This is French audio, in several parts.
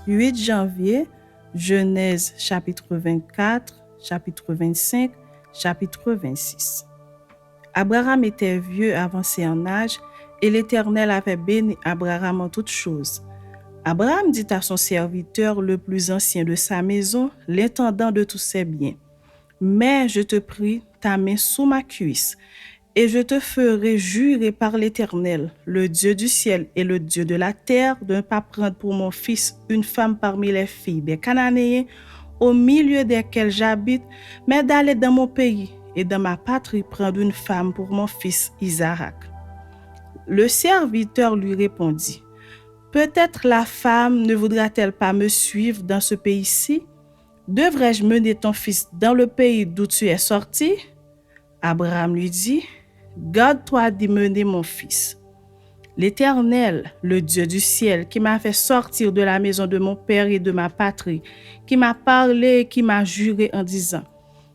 8 janvier, Genèse chapitre 24, chapitre 25, chapitre 26. Abraham était vieux, avancé en âge, et l'Éternel avait béni Abraham en toutes choses. Abraham dit à son serviteur, le plus ancien de sa maison, l'intendant de tous ses biens: Mets, je te prie, ta main sous ma cuisse, et je te ferai jurer par l'Éternel, le Dieu du ciel et le Dieu de la terre, de ne pas prendre pour mon fils une femme parmi les filles des Cananéens, au milieu desquels j'habite, mais d'aller dans mon pays et dans ma patrie prendre une femme pour mon fils Isaac. Le serviteur lui répondit: Peut-être la femme ne voudra-t-elle pas me suivre dans ce pays-ci? Devrais-je mener ton fils dans le pays d'où tu es sorti? Abraham lui dit: Garde-toi d'y mener mon fils. L'Éternel, le Dieu du ciel, qui m'a fait sortir de la maison de mon père et de ma patrie, qui m'a parlé et qui m'a juré en disant: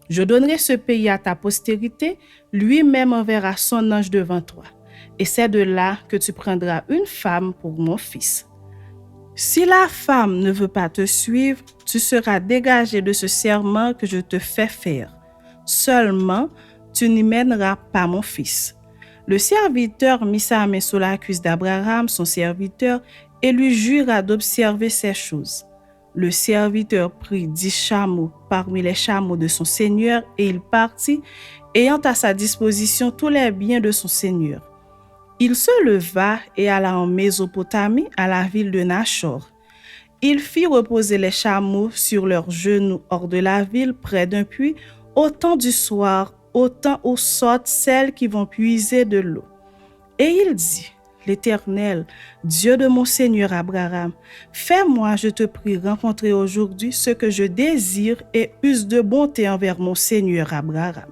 Je donnerai ce pays à ta postérité, lui-même enverra son ange devant toi. Et c'est de là que tu prendras une femme pour mon fils. Si la femme ne veut pas te suivre, tu seras dégagé de ce serment que je te fais faire. Seulement, tu n'y mèneras pas mon fils. Le serviteur mit sa main sur la cuisse d'Abraham, son serviteur, et lui jura d'observer ces choses. Le serviteur prit 10 chameaux parmi les chameaux de son seigneur, et il partit, ayant à sa disposition tous les biens de son seigneur. Il se leva et alla en Mésopotamie, à la ville de Nachor. Il fit reposer les chameaux sur leurs genoux hors de la ville, près d'un puits, au temps du soir, au temps où sortent celles qui vont puiser de l'eau. Et il dit: L'Éternel, Dieu de mon Seigneur Abraham, fais-moi, je te prie, rencontrer aujourd'hui ce que je désire et use de bonté envers mon Seigneur Abraham.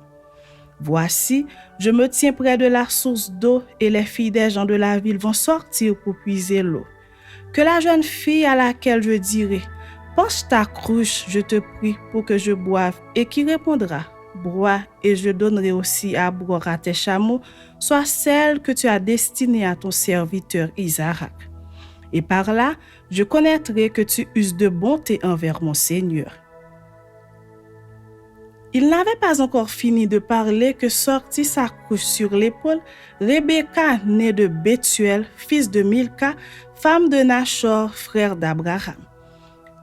Voici, je me tiens près de la source d'eau et les filles des gens de la ville vont sortir pour puiser l'eau. Que la jeune fille à laquelle je dirai: Penche ta cruche, je te prie, pour que je boive, et qui répondra: Bois, et je donnerai aussi à boire à tes chameaux, soit celle que tu as destinée à ton serviteur Isaac. Et par là, je connaîtrai que tu uses de bonté envers mon Seigneur. Il n'avait pas encore fini de parler que sortit sa couche sur l'épaule Rebecca, née de Bethuel, fils de Milca, femme de Nachor, frère d'Abraham.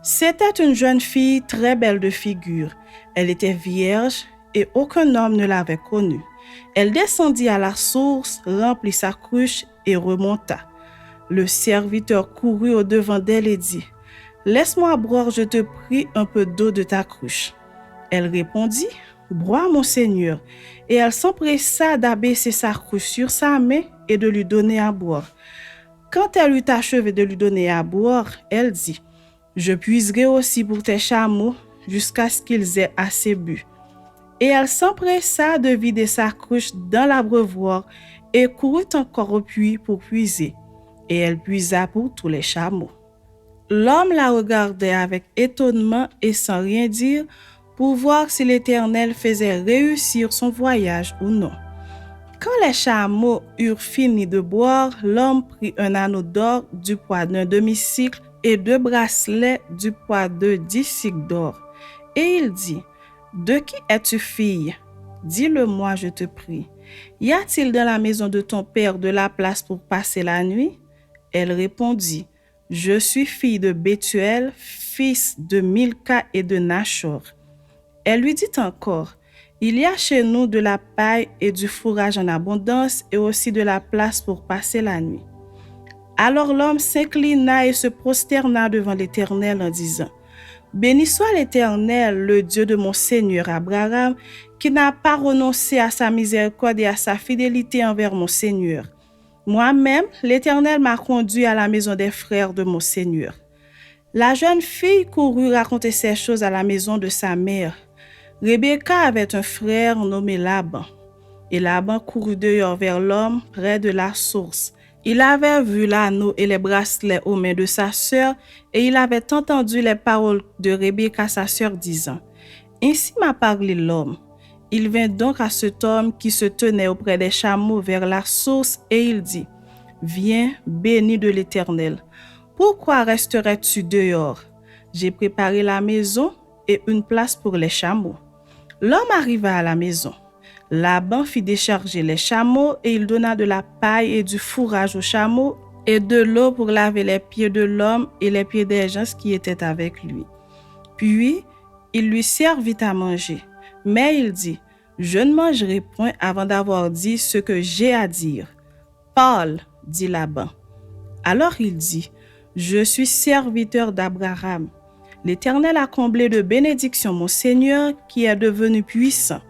C'était une jeune fille très belle de figure. Elle était vierge et aucun homme ne l'avait connue. Elle descendit à la source, remplit sa cruche et remonta. Le serviteur courut au-devant d'elle et dit: Laisse-moi boire, je te prie, un peu d'eau de ta cruche. Elle répondit: Bois, mon Seigneur. Et elle s'empressa d'abaisser sa cruche sur sa main et de lui donner à boire. Quand elle eut achevé de lui donner à boire, elle dit: Je puiserai aussi pour tes chameaux jusqu'à ce qu'ils aient assez bu. Et elle s'empressa de vider sa cruche dans l'abreuvoir et courut encore au puits pour puiser. Et elle puisa pour tous les chameaux. L'homme la regardait avec étonnement et sans rien dire, pour voir si l'Éternel faisait réussir son voyage ou non. Quand les chameaux eurent fini de boire, l'homme prit un anneau d'or du poids d'un demi-cycle et 2 bracelets du poids de 10 cycles d'or. Et il dit: De qui es-tu fille? Dis-le-moi, je te prie. Y a-t-il dans la maison de ton père de la place pour passer la nuit? Elle répondit: Je suis fille de Bethuel, fils de Milca et de Nachor. Elle lui dit encore: Il y a chez nous de la paille et du fourrage en abondance et aussi de la place pour passer la nuit. Alors l'homme s'inclina et se prosterna devant l'Éternel en disant: Béni soit l'Éternel, le Dieu de mon Seigneur Abraham, qui n'a pas renoncé à sa miséricorde et à sa fidélité envers mon Seigneur. Moi-même, l'Éternel m'a conduit à la maison des frères de mon Seigneur. La jeune fille courut raconter ces choses à la maison de sa mère. Rebecca avait un frère nommé Laban. Et Laban courut dehors vers l'homme près de la source. Il avait vu l'anneau et les bracelets aux mains de sa sœur, et il avait entendu les paroles de Rebecca, sa sœur, disant: Ainsi m'a parlé l'homme. Il vint donc à cet homme qui se tenait auprès des chameaux vers la source, et il dit: Viens, béni de l'Éternel. Pourquoi resterais-tu dehors? J'ai préparé la maison et une place pour les chameaux. » L'homme arriva à la maison. Laban fit décharger les chameaux et il donna de la paille et du fourrage aux chameaux et de l'eau pour laver les pieds de l'homme et les pieds des gens qui étaient avec lui. Puis, il lui servit à manger. Mais il dit, « Je ne mangerai point avant d'avoir dit ce que j'ai à dire. »« Parle, dit Laban. » Alors il dit, « Je suis serviteur d'Abraham. L'Éternel a comblé de bénédictions mon Seigneur qui est devenu puissant.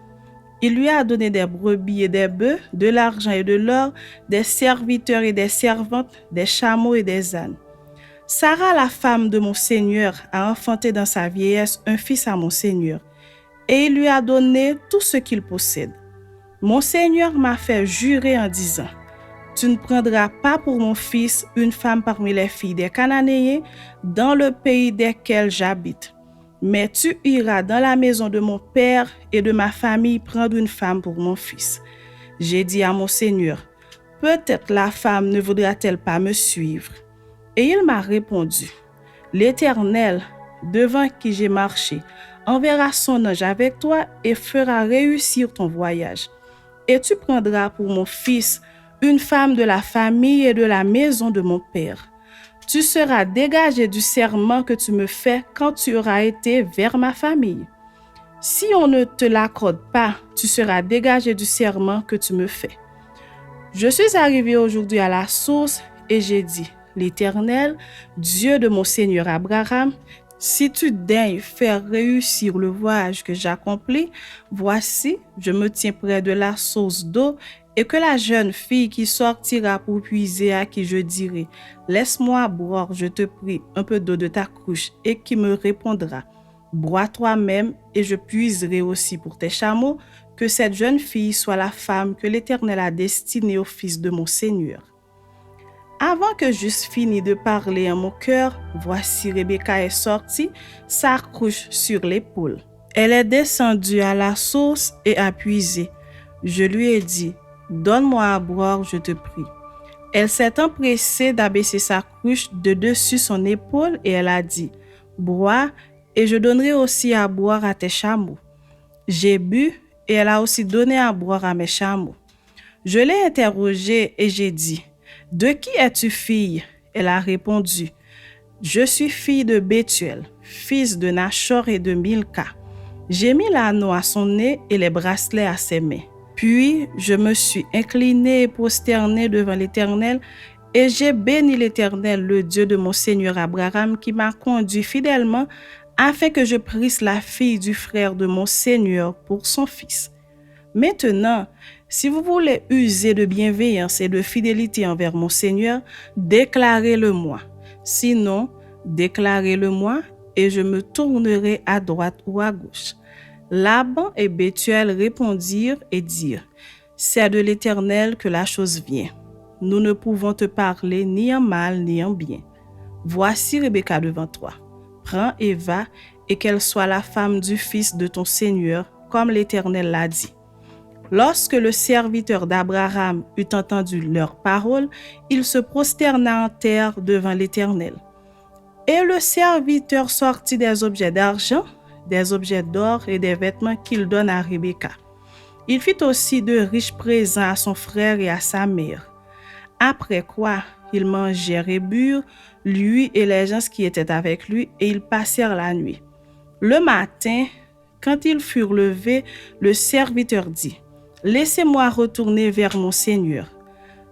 Il lui a donné des brebis et des bœufs, de l'argent et de l'or, des serviteurs et des servantes, des chameaux et des ânes. Sarah, la femme de mon Seigneur, a enfanté dans sa vieillesse un fils à mon Seigneur, et il lui a donné tout ce qu'il possède. Mon Seigneur m'a fait jurer en disant, « Tu ne prendras pas pour mon fils une femme parmi les filles des Cananéens dans le pays desquels j'habite. Mais tu iras dans la maison de mon père et de ma famille prendre une femme pour mon fils. » J'ai dit à mon Seigneur, « Peut-être la femme ne voudra-t-elle pas me suivre? » Et il m'a répondu, « L'Éternel, devant qui j'ai marché, enverra son ange avec toi et fera réussir ton voyage. Et tu prendras pour mon fils une femme de la famille et de la maison de mon père. Tu seras dégagé du serment que tu me fais quand tu auras été vers ma famille. Si on ne te l'accorde pas, tu seras dégagé du serment que tu me fais. Je suis arrivé aujourd'hui à la source et j'ai dit, « L'Éternel, Dieu de mon Seigneur Abraham, si tu daignes faire réussir le voyage que j'accomplis, voici, je me tiens près de la source d'eau et que la jeune fille qui sortira pour puiser à qui je dirai, « Laisse-moi boire, je te prie, un peu d'eau de ta cruche » et qui me répondra, « Bois toi-même et je puiserai aussi pour tes chameaux, que cette jeune fille soit la femme que l'Éternel a destinée au fils de mon Seigneur. » Avant que j'eusse fini de parler en mon cœur, voici Rebecca est sortie, sa cruche sur l'épaule. Elle est descendue à la source et a puisé. Je lui ai dit, « Donne-moi à boire, je te prie. » Elle s'est empressée d'abaisser sa cruche de dessus son épaule et elle a dit, « Bois, et je donnerai aussi à boire à tes chameaux. » J'ai bu et elle a aussi donné à boire à mes chameaux. Je l'ai interrogée et j'ai dit, « De qui es-tu fille? » Elle a répondu, « Je suis fille de Bethuel, fils de Nachor et de Milka. » J'ai mis l'anneau à son nez et les bracelets à ses mains. Puis je me suis inclinée et prosternée devant l'Éternel et j'ai béni l'Éternel, le Dieu de mon Seigneur Abraham, qui m'a conduit fidèlement afin que je prisse la fille du frère de mon Seigneur pour son fils. Maintenant, si vous voulez user de bienveillance et de fidélité envers mon Seigneur, déclarez-le-moi. Sinon, déclarez-le-moi et je me tournerai à droite ou à gauche. » Laban et Bethuel répondirent et dirent, « C'est de l'Éternel que la chose vient. Nous ne pouvons te parler ni en mal ni en bien. Voici Rebecca devant toi. Prends et va, et qu'elle soit la femme du fils de ton Seigneur, comme l'Éternel l'a dit. » Lorsque le serviteur d'Abraham eut entendu leurs paroles, il se prosterna en terre devant l'Éternel. Et le serviteur sortit des objets d'argent, des objets d'or et des vêtements qu'il donne à Rebecca. Il fit aussi de riches présents à son frère et à sa mère. Après quoi, ils mangèrent et burent, lui et les gens qui étaient avec lui, et ils passèrent la nuit. Le matin, quand ils furent levés, le serviteur dit, « Laissez-moi retourner vers mon Seigneur. »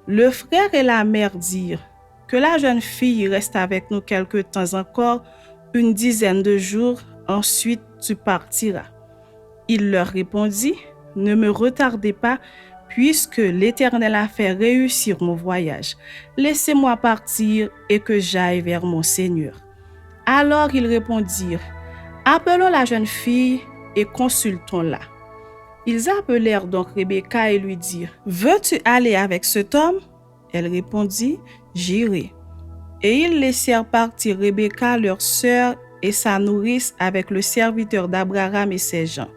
Le frère et la mère dirent, « Que la jeune fille reste avec nous quelque temps encore, une dizaine de jours, ensuite tu partiras. » Il leur répondit, « Ne me retardez pas, puisque l'Éternel a fait réussir mon voyage. Laissez-moi partir et que j'aille vers mon Seigneur. » Alors ils répondirent, « Appelons la jeune fille et consultons-la. » Ils appelèrent donc Rebecca et lui dirent, « Veux-tu aller avec cet homme? » Elle répondit, « J'irai. » Et ils laissèrent partir Rebecca, leur sœur, et sa nourrice avec le serviteur d'Abraham et ses gens.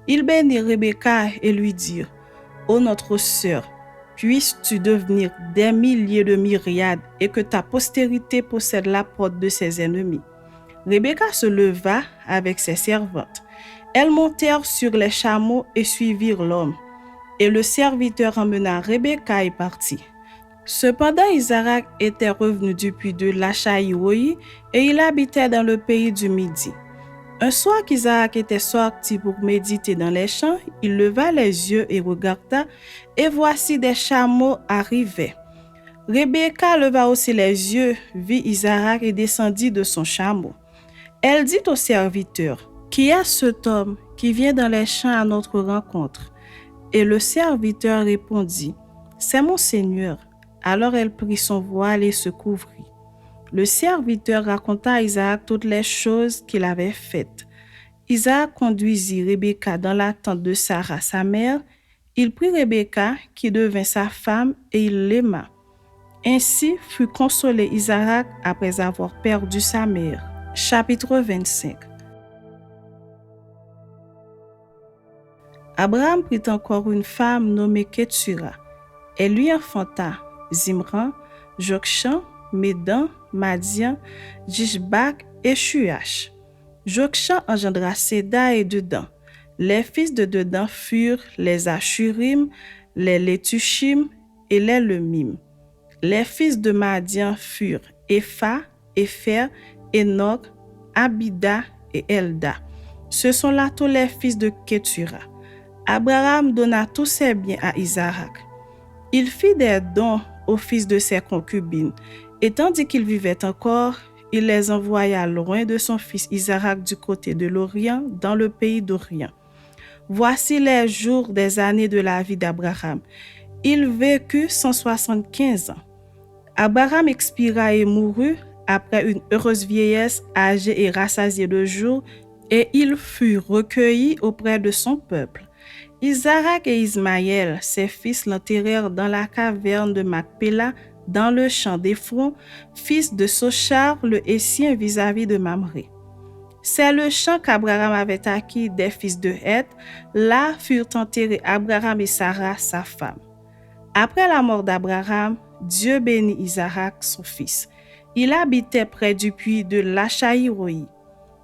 Ils bénirent Rebecca et lui dirent, « Ô notre sœur, puisses-tu devenir des milliers de myriades et que ta postérité possède la porte de ses ennemis. Rebecca se leva avec ses servantes. Elles montèrent sur les chameaux et suivirent l'homme. Et le serviteur emmena Rebecca et partit. Cependant, Isaac était revenu du puits de Lachaïroï et il habitait dans le pays du Midi. Un soir qu'Isaac était sorti pour méditer dans les champs, il leva les yeux et regarda, et voici des chameaux arrivaient. Rebecca leva aussi les yeux, vit Isaac et descendit de son chameau. Elle dit au serviteur, « Qui est cet homme qui vient dans les champs à notre rencontre ?» Et le serviteur répondit, « C'est mon Seigneur. » Alors elle prit son voile et se couvrit. Le serviteur raconta à Isaac toutes les choses qu'il avait faites. Isaac conduisit Rebecca dans la tente de Sarah, sa mère. Il prit Rebecca, qui devint sa femme, et il l'aima. Ainsi fut consolé Isaac après avoir perdu sa mère. Chapitre 25. Abraham prit encore une femme nommée Kétura. Elle lui enfanta Zimran, Jokshan, Médan, Madian, Jishbak et Shuach. Jokshan engendra Séda et Dedan. Les fils de Dedan furent les Ashurim, les Letushim et les Lemim. Les fils de Madian furent Epha, Epher, Enoch, Abida et Elda. Ce sont là tous les fils de Kétura. Abraham donna tous ses biens à Isaac. Il fit des dons aux fils de ses concubines, et tandis qu'il vivait encore, il les envoya loin de son fils Isaac du côté de l'Orient, dans le pays d'Orient. Voici les jours des années de la vie d'Abraham. Il vécut 175 ans. Abraham expira et mourut après une heureuse vieillesse, âgé et rassasié de jours, et il fut recueilli auprès de son peuple. Isaac et Ismaël, ses fils, l'enterrèrent dans la caverne de Macpéla, dans le champ d'Éphron, fils de Sochar, le Hétien vis-à-vis de Mamré. C'est le champ qu'Abraham avait acquis des fils de Heth. Là furent enterrés Abraham et Sarah, sa femme. Après la mort d'Abraham, Dieu bénit Isaac, son fils. Il habitait près du puits de Lachaïroï.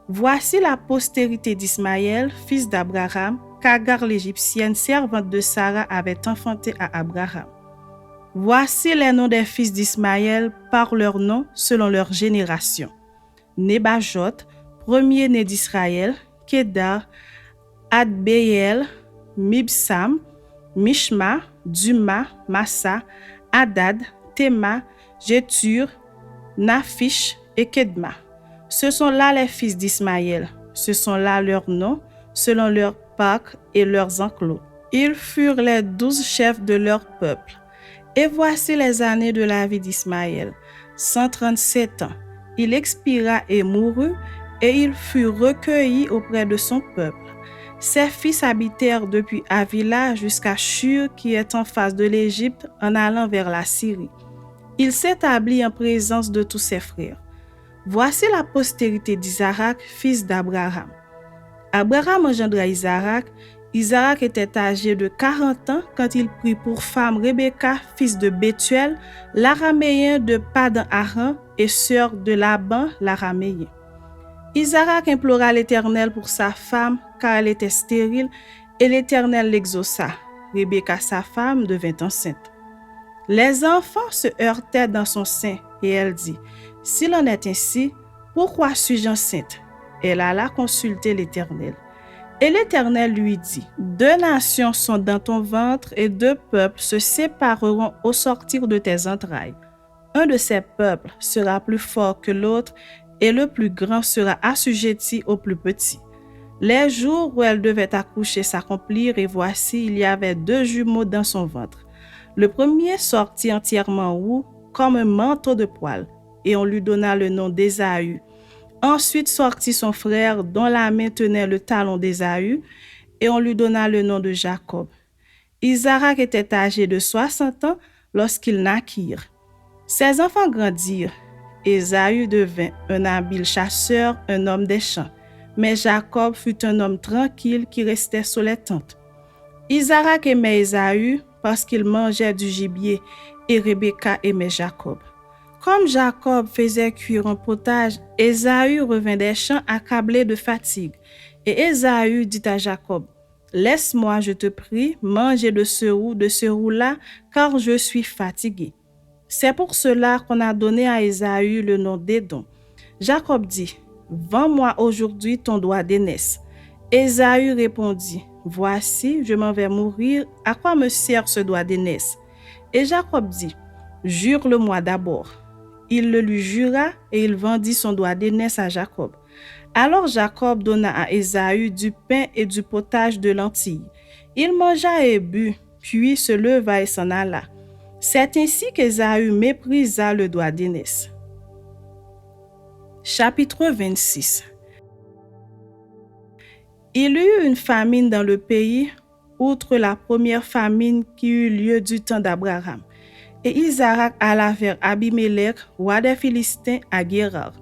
Voici la postérité d'Ismaël, fils d'Abraham, qu'Agar l'Égyptienne, servante de Sarah, avait enfanté à Abraham. Voici les noms des fils d'Ismaël par leur nom selon leur génération. Nebajot, premier-né d'Israël, Kédar, Adbéel, Mibsam, Mishma, Duma, Massa, Hadad, Théma, Jétur, Naphish et Kedma. Ce sont là les fils d'Ismaël. Ce sont là leurs noms, selon leurs parcs et leurs enclos. Ils furent les 12 chefs de leur peuple. Et voici les années de la vie d'Ismaël, 137 ans. Il expira et mourut, et il fut recueilli auprès de son peuple. Ses fils habitèrent depuis Avila jusqu'à Shur, qui est en face de l'Égypte, en allant vers la Syrie. Il s'établit en présence de tous ses frères. Voici la postérité d'Isaac, fils d'Abraham. Abraham engendra Isaac. Isaac était âgé de 40 ans quand il prit pour femme Rebecca, fils de Bethuel, l'araméen de Padan-Aram et sœur de Laban, l'araméen. Isaac implora l'Éternel pour sa femme, car elle était stérile, et l'Éternel l'exauça. Rebecca, sa femme, devint enceinte. Les enfants se heurtaient dans son sein, et elle dit, « S'il en est ainsi, pourquoi suis-je enceinte ?» Elle alla consulter l'Éternel. Et l'Éternel lui dit, « 2 nations sont dans ton ventre, et 2 peuples se sépareront au sortir de tes entrailles. Un de ces peuples sera plus fort que l'autre, et le plus grand sera assujetti au plus petit. » Les jours où elle devait accoucher s'accomplirent, et voici, il y avait 2 jumeaux dans son ventre. Le premier sortit entièrement roux, comme un manteau de poil, et on lui donna le nom d'Ésaü. Ensuite sortit son frère, dont la main tenait le talon d'Ésaü, et on lui donna le nom de Jacob. Isaac était âgé de 60 ans lorsqu'ils naquirent. Ses enfants grandirent. Ésaü devint un habile chasseur, un homme des champs. Mais Jacob fut un homme tranquille qui restait sous les tentes. Isaac aimait Ésaü parce qu'ils mangeaient du gibier et Rebecca aimait Jacob. Comme Jacob faisait cuire un potage, Ésaü revint des champs accablé de fatigue. Et Ésaü dit à Jacob, « Laisse-moi, je te prie, manger de ce roux-là, car je suis fatigué. » C'est pour cela qu'on a donné à Ésaü le nom d'Édom. Jacob dit, « Vends-moi aujourd'hui ton doigt d'aînesse. » Ésaü répondit, « Voici, je m'en vais mourir, à quoi me sert ce doigt d'aînesse? » Et Jacob dit, « Jure-le-moi d'abord. » Il le lui jura et il vendit son doigt d'aînesse à Jacob. Alors Jacob donna à Ésaü du pain et du potage de lentilles. Il mangea et but, puis se leva et s'en alla. C'est ainsi qu'Ésaü méprisa le doigt d'aînesse. Chapitre 26. Il y eut une famine dans le pays, outre la première famine qui eut lieu du temps d'Abraham. Et Isaac alla vers Abimelech, roi des Philistins, à Guérar.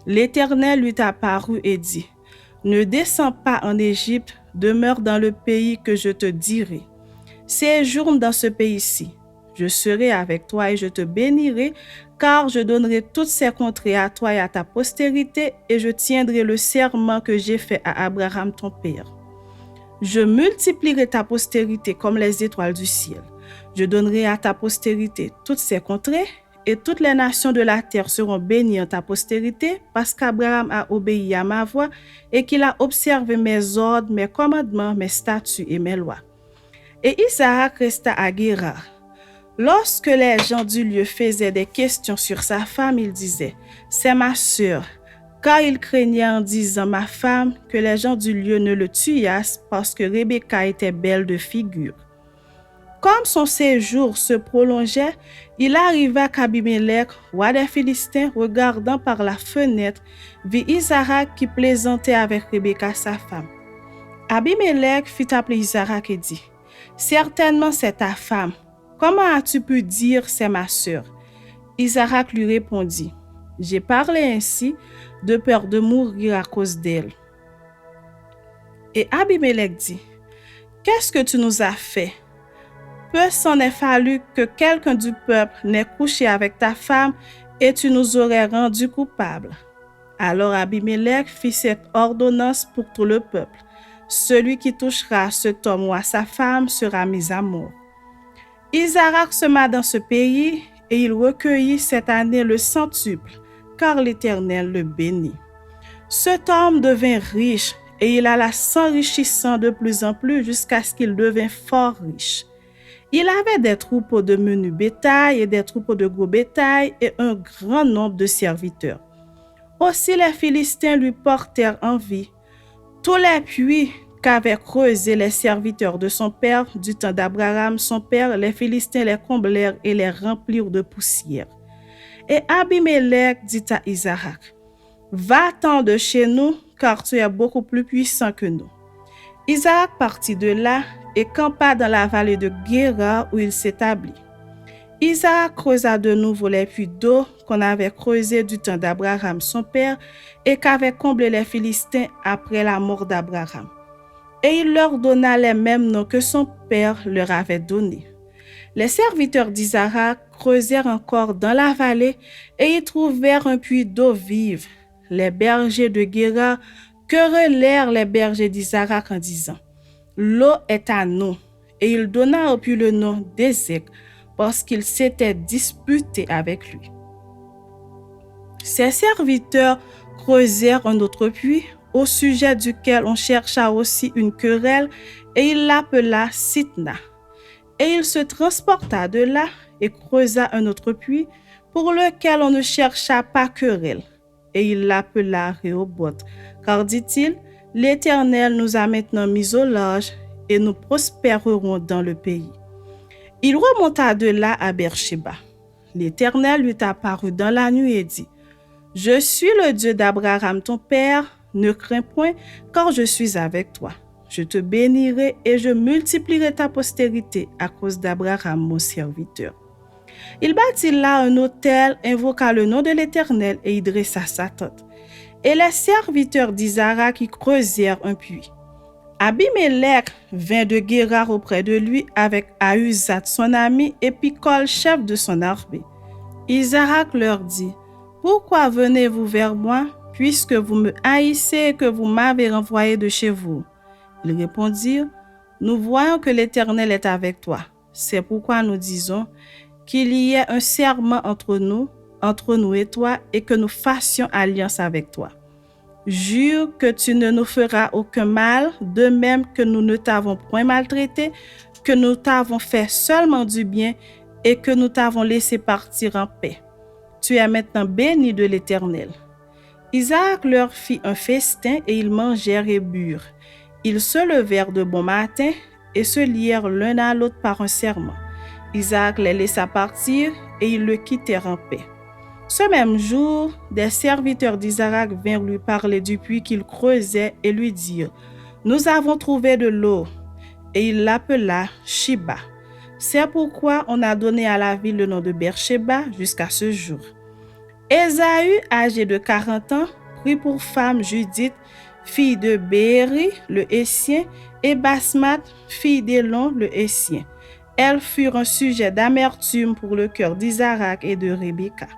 L'Éternel lui apparut et dit, « Ne descends pas en Égypte, demeure dans le pays que je te dirai. Séjourne dans ce pays-ci. Je serai avec toi et je te bénirai, car je donnerai toutes ces contrées à toi et à ta postérité, et je tiendrai le serment que j'ai fait à Abraham ton père. Je multiplierai ta postérité comme les étoiles du ciel. Je donnerai à ta postérité toutes ces contrées, et toutes les nations de la terre seront bénies en ta postérité, parce qu'Abraham a obéi à ma voix et qu'il a observé mes ordres, mes commandements, mes statuts et mes lois. » Et Isaac resta à Guérar. Lorsque les gens du lieu faisaient des questions sur sa femme, il disait, « C'est ma sœur. » Car il craignait en disant, « Ma femme », que les gens du lieu ne le tuassent parce que Rebecca était belle de figure. Comme son séjour se prolongeait, il arriva qu'Abimelech, roi des Philistins, regardant par la fenêtre, vit Isaac qui plaisantait avec Rebecca sa femme. Abimelech fit appeler Isaac et dit, « Certainement c'est ta femme. Comment as-tu pu dire c'est ma sœur? » Isaac lui répondit, « J'ai parlé ainsi de peur de mourir à cause d'elle. » Et Abimelech dit, « Qu'est-ce que tu nous as fait? Peu s'en est fallu que quelqu'un du peuple n'ait couché avec ta femme et tu nous aurais rendus coupables. » Alors Abimelech fit cette ordonnance pour tout le peuple. Celui qui touchera à cet homme ou à sa femme sera mis à mort. Isaac sema dans ce pays et il recueillit cette année le centuple, car l'Éternel le bénit. Cet homme devint riche et il alla s'enrichissant de plus en plus jusqu'à ce qu'il devint fort riche. Il avait des troupeaux de menu bétail et des troupeaux de gros bétail et un grand nombre de serviteurs. Aussi les Philistins lui portèrent envie. Tous les puits qu'avaient creusés les serviteurs de son père, du temps d'Abraham son père, les Philistins les comblèrent et les remplirent de poussière. Et Abimelech dit à Isaac, « Va-t'en de chez nous, car tu es beaucoup plus puissant que nous. » Isaac partit de là et campa dans la vallée de Guérar où il s'établit. Isaac creusa de nouveau les puits d'eau qu'on avait creusés du temps d'Abraham son père et qu'avaient comblé les Philistins après la mort d'Abraham. Et il leur donna les mêmes noms que son père leur avait donnés. Les serviteurs d'Isaac creusèrent encore dans la vallée et y trouvèrent un puits d'eau vive. Les bergers de Guérar querellèrent les bergers d'Isaac en disant, « L'eau est à nous. » Et il donna au puits le nom d'Ézek parce qu'il s'était disputé avec lui. Ses serviteurs creusèrent un autre puits au sujet duquel on chercha aussi une querelle et il l'appela Sitna. Et il se transporta de là et creusa un autre puits pour lequel on ne chercha pas querelle. Et il l'appela Rehoboth, car dit-il, l'Éternel nous a maintenant mis au large et nous prospérerons dans le pays. Il remonta de là à Beersheba. L'Éternel lui apparut dans la nuit et dit, « Je suis le Dieu d'Abraham ton père, ne crains point, car je suis avec toi. Je te bénirai et je multiplierai ta postérité à cause d'Abraham mon serviteur. » Il bâtit là un autel, invoqua le nom de l'Éternel et y dressa sa tente. Et les serviteurs d'Isaac y creusèrent un puits. Abimelech vint de Guérar auprès de lui avec Ahuzat son ami et Picol chef de son armée. Isaac leur dit, « Pourquoi venez-vous vers moi, puisque vous me haïssez et que vous m'avez renvoyé de chez vous ?» Ils répondirent, « Nous voyons que l'Éternel est avec toi. C'est pourquoi nous disons qu'il y ait un serment entre nous et toi, et que nous fassions alliance avec toi. Jure que tu ne nous feras aucun mal, de même que nous ne t'avons point maltraité, que nous t'avons fait seulement du bien et que nous t'avons laissé partir en paix. Tu es maintenant béni de l'Éternel. » Isaac leur fit un festin et ils mangèrent et burent. Ils se levèrent de bon matin et se lièrent l'un à l'autre par un serment. Isaac les laissa partir et ils le quittèrent en paix. Ce même jour, des serviteurs d'Isaac vinrent lui parler du puits qu'il creusait et lui dirent, « Nous avons trouvé de l'eau. » Et il l'appela Shiba. C'est pourquoi on a donné à la ville le nom de Beersheba jusqu'à ce jour. Ésaü, âgé de 40 ans, prit pour femme Judith, fille de Béri, le Hétien, et Basmat, fille d'Élon, le Hétien. Elles furent un sujet d'amertume pour le cœur d'Isaac et de Rebecca.